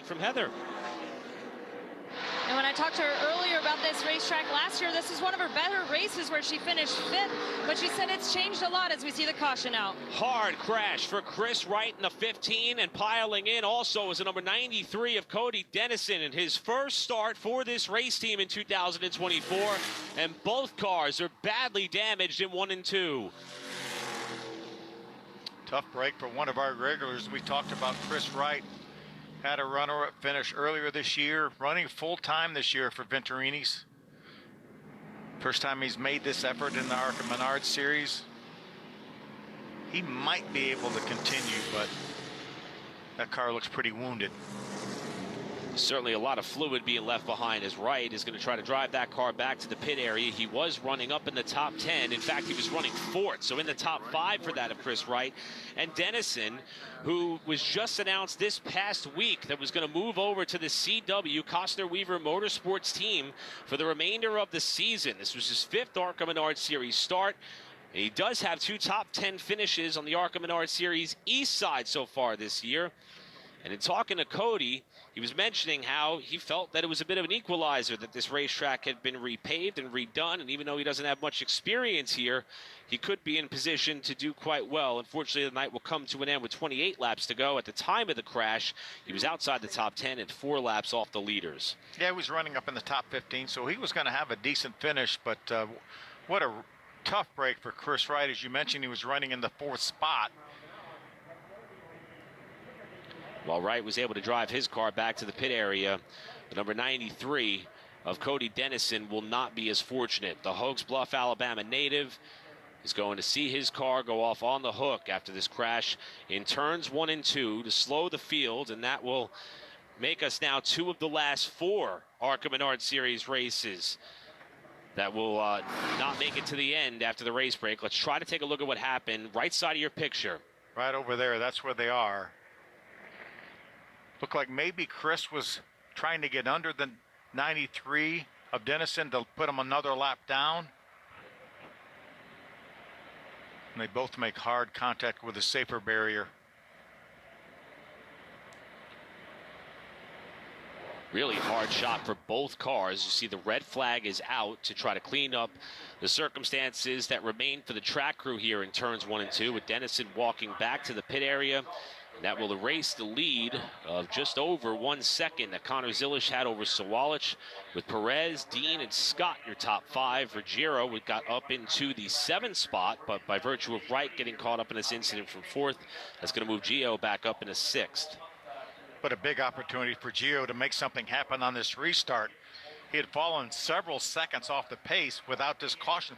line from Heather. And when I talked to her earlier about this racetrack last year, this is one of her better races where she finished 5th, but she said it's changed a lot as we see the caution out. Hard crash for Kris Wright in the 15, and piling in also is the number 93 of Cody Dennison in his first start for this race team in 2024, and both cars are badly damaged in 1 and 2. Tough break for one of our regulars. We talked about Kris Wright. Had a runner-up finish earlier this year, running full-time this year for Venturini's. First time he's made this effort in the ARCA Menards Series. He might be able to continue, but that car looks pretty wounded. Certainly a lot of fluid being left behind as Wright is going to try to drive that car back to the pit area. He was running up in the top 10. In fact, he was running 4th, so in the top 5 for that of Kris Wright. And Dennison, who was just announced this past week that was going to move over to the CW Costner Weaver Motorsports team for the remainder of the season. This was his 5th ARCA Menards Series start. And he does have 2 top 10 finishes on the ARCA Menards Series East side so far this year. And in talking to Cody, he was mentioning how he felt that it was a bit of an equalizer, that this racetrack had been repaved and redone, and even though he doesn't have much experience here, he could be in position to do quite well. Unfortunately, the night will come to an end with 28 laps to go. At the time of the crash, he was outside the top 10 and 4 laps off the leaders. Yeah, he was running up in the top 15, so he was going to have a decent finish, but what a tough break for Kris Wright. As you mentioned, he was running in the 4th spot. While Wright was able to drive his car back to the pit area, the number 93 of Cody Dennison will not be as fortunate. The Hogs Bluff, Alabama native is going to see his car go off on the hook after this crash in turns 1 and 2 to slow the field, and that will make us now 2 of the last 4 ARCA Menards Series races that will not make it to the end after the race break. Let's try to take a look at what happened. Right side of your picture. Right over there, that's where they are. Looked like maybe Kris was trying to get under the 93 of Dennison to put him another lap down. And they both make hard contact with a safer barrier. Really hard shot for both cars. You see the red flag is out to try to clean up the circumstances that remain for the track crew here in turns 1 and 2, with Dennison walking back to the pit area. That will erase the lead of just over 1 second that Connor Zilish had over Sawalich, with Perez, Dean, and Scott your top 5. Ruggiero got up into the 7th spot, but by virtue of Wright getting caught up in this incident from 4th, that's going to move Gio back up into 6th. But a big opportunity for Gio to make something happen on this restart. He had fallen several seconds off the pace without this caution